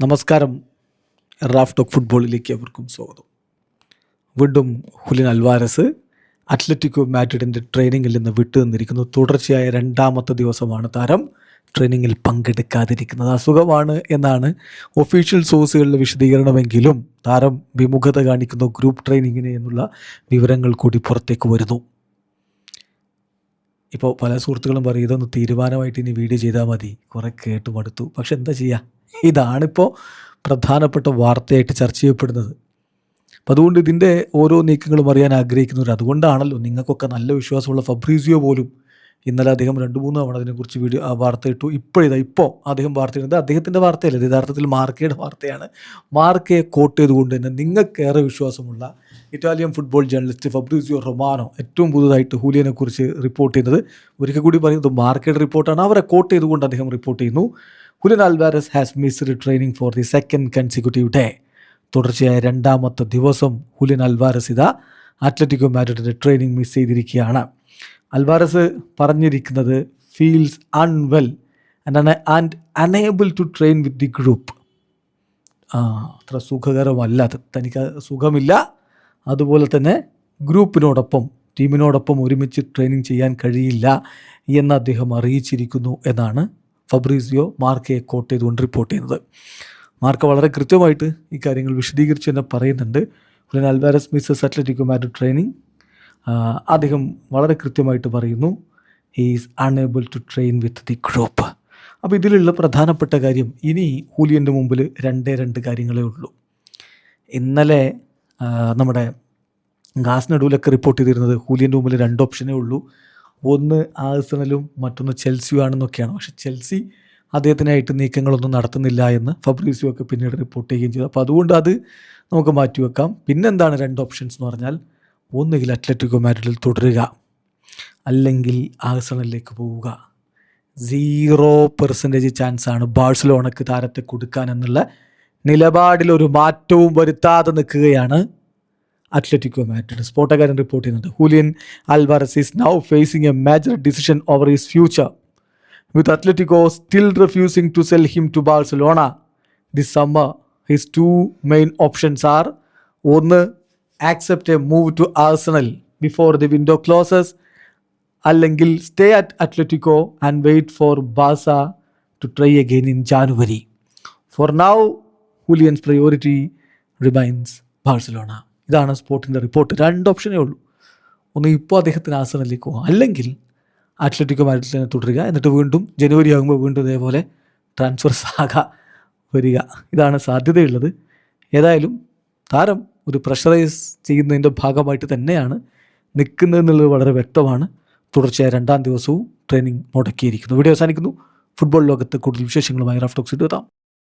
നമസ്കാരം. Raf talk ഫുട്ബോളിലേക്ക് അവർക്കും സ്വാഗതം. വീണ്ടും ഹുലിൻ അൽവാരസ് അത്ലറ്റിക്കോ മാഡ്രിഡിൻ്റെ ട്രെയിനിങ്ങിൽ നിന്ന് വിട്ടു നിന്നിരിക്കുന്നു. തുടർച്ചയായ രണ്ടാമത്തെ ദിവസമാണ് താരം ട്രെയിനിങ്ങിൽ പങ്കെടുക്കാതിരിക്കുന്നത്. അസുഖമാണ് എന്നാണ് ഒഫീഷ്യൽ സോഴ്സുകളിലെ വിശദീകരണമെങ്കിലും താരം വിമുഖത കാണിക്കുന്നു ഗ്രൂപ്പ് ട്രെയിനിങ്ങിന് എന്നുള്ള വിവരങ്ങൾ കൂടി പുറത്തേക്ക് വരുന്നു. ഇപ്പോൾ പല സുഹൃത്തുക്കളും പറയും ഇതൊന്ന് തീരുമാനമായിട്ട് ഇനി വീഡിയോ ചെയ്താൽ മതി, കുറേ കേട്ട് മടുത്തു. പക്ഷെ എന്താ ചെയ്യുക, ഇതാണിപ്പോൾ പ്രധാനപ്പെട്ട വാർത്തയായിട്ട് ചർച്ച ചെയ്യപ്പെടുന്നത്. അപ്പം അതുകൊണ്ട് ഇതിൻ്റെ ഓരോ നീക്കങ്ങളും അറിയാൻ ആഗ്രഹിക്കുന്നവർ, അതുകൊണ്ടാണല്ലോ നിങ്ങൾക്കൊക്കെ നല്ല വിശ്വാസമുള്ള ഫബ്രീസിയോ പോലും ഇന്നലെ അദ്ദേഹം 2-3 തവണ അതിനെക്കുറിച്ച് വാർത്ത ഇട്ടു. ഇപ്പോൾ അദ്ദേഹം വാർത്ത ഇടുന്നത് അദ്ദേഹത്തിൻ്റെ വാർത്തയല്ല, ഇത് യഥാർത്ഥത്തിൽ മാർക്കയുടെ വാർത്തയാണ്. മാർക്കയെ കോട്ട് ചെയ്തുകൊണ്ട് തന്നെ നിങ്ങൾക്കേറെ വിശ്വാസമുള്ള Italian football journalist Fabricio Romano ഏറ്റവും പുതുതായിട്ട് ഹൂലിയനെ കുറിച്ച് റിപ്പോർട്ട് ചെയ്യുന്നത്, ഒരിക്കൽ കൂടി പറയുന്നത് മാർക്കയുടെ റിപ്പോർട്ടാണ്. അവരെ കോട്ട് ചെയ്തുകൊണ്ട് അദ്ദേഹം റിപ്പോർട്ട് ചെയ്യുന്നു, Julian Alvarez has missed training for the second consecutive day. തുടർച്ചയായ രണ്ടാമത്തെ ദിവസം ഹുലിൻ അൽവാരസ് ഇതാ അത്ലറ്റിക്കോ മാഡ്രിഡിൻ്റെ ട്രെയിനിങ് മിസ് ചെയ്തിരിക്കുകയാണ്. അൽവാരസ് പറഞ്ഞിരിക്കുന്നത് feels unwell and unable to train with the group. അത്ര സുഖകരമല്ല, തനിക്ക് സുഖമില്ല, അതുപോലെ തന്നെ ഗ്രൂപ്പിനോടൊപ്പം ടീമിനോടൊപ്പം ഒരുമിച്ച് ട്രെയിനിങ് ചെയ്യാൻ കഴിയില്ല എന്ന് അദ്ദേഹം അറിയിച്ചിരിക്കുന്നു എന്നാണ് ഫബ്രീസിയോ മാർക്കയെ കോട്ട് ചെയ്തുകൊണ്ട് റിപ്പോർട്ട് ചെയ്യുന്നത്. മാർക്ക വളരെ കൃത്യമായിട്ട് ഈ കാര്യങ്ങൾ വിശദീകരിച്ച് തന്നെ പറയുന്നുണ്ട്. Julian Alvarez misses Atletico Madrid training. അദ്ദേഹം വളരെ കൃത്യമായിട്ട് പറയുന്നു he is unable to train with the group. അപ്പോൾ ഇതിലുള്ള പ്രധാനപ്പെട്ട കാര്യം, ഇനി ഹൂലിയൻ്റെ മുമ്പിൽ 2 കാര്യങ്ങളേ ഉള്ളൂ. ഇന്നലെ നമ്മുടെ ഗാസ്നഡൂലൊക്കെ റിപ്പോർട്ട് ചെയ്തിരുന്നത് ഹൂലിയൻ്റെ മുമ്പിൽ 2 ഓപ്ഷനേ ഉള്ളൂ, ഒന്ന് ആഴ്സണലും മറ്റൊന്ന് ചെൽസിയും ആണെന്നൊക്കെയാണ്. പക്ഷേ ചെൽസി അദ്ദേഹത്തിനായിട്ട് നീക്കങ്ങളൊന്നും നടത്തുന്നില്ല എന്ന് ഫബ്രീസിയോ ഒക്കെ പിന്നീട് റിപ്പോർട്ട് ചെയ്യുകയും ചെയ്തു. അപ്പോൾ അതുകൊണ്ട് അത് നമുക്ക് മാറ്റിവെക്കാം. പിന്നെന്താണ് 2 ഓപ്ഷൻസ് എന്ന് പറഞ്ഞാൽ, ഒന്നുകിൽ അത്ലറ്റിക്കോ മാഡ്രിഡിൽ തുടരുക, അല്ലെങ്കിൽ ആഴ്സണലിലേക്ക് പോവുക. 0% ചാൻസാണ് ബാഴ്സലോണക്ക് താരത്തെ കൊടുക്കാൻ എന്നുള്ള നിലപാടിലൊരു മാറ്റവും വരുത്താതെ നിൽക്കുകയാണ് അത്ലറ്റിക്കോ മാഡ്രിഡ്. സ്പോർട്ടക്കാരൻ റിപ്പോർട്ട് ചെയ്യുന്നുണ്ട്, Julian Alvarez is now phasing A major decision over his future with Atletico still refusing to sell him to Barcelona this summer. His 2 main options are, ഒന്ന്, accept a move to Arsenal before the window closes, അല്ലെങ്കിൽ stay at Atletico and wait for Barca to try again in January. For now, Julian's priority remains Barcelona. ഇതാണ് സ്പോർട്ടിൻ്റെ report. 2 ഓപ്ഷനേ ഉള്ളൂ. ഒന്ന്, ഇപ്പോൾ അദ്ദേഹത്തിന് ആഴ്സണലിലേക്ക് പോകാം, അല്ലെങ്കിൽ Atletico മാഡ്രിഡിനെ തുടരുക, എന്നിട്ട് വീണ്ടും ജനുവരി ആകുമ്പോൾ വീണ്ടും ഇതേപോലെ ട്രാൻസ്ഫർ സാഗ വരിക. ഇതാണ് സാധ്യതയുള്ളത്. ഏതായാലും താരം ഒരു പ്രഷറൈസ് ചെയ്യുന്നതിൻ്റെ ഭാഗമായിട്ട് തന്നെയാണ് നിൽക്കുന്നതെന്നുള്ളത് വളരെ വ്യക്തമാണ്. തുടർച്ചയായ 2ാം ദിവസവും ട്രെയിനിങ് മുടക്കിയിരിക്കുന്നു. വീഡിയോ അവസാനിക്കുന്നു. ഫുട്ബോൾ ലോകത്ത് കൂടുതൽ വിശേഷങ്ങളുമായി റാഫ് ടോക്സ് എത്താം.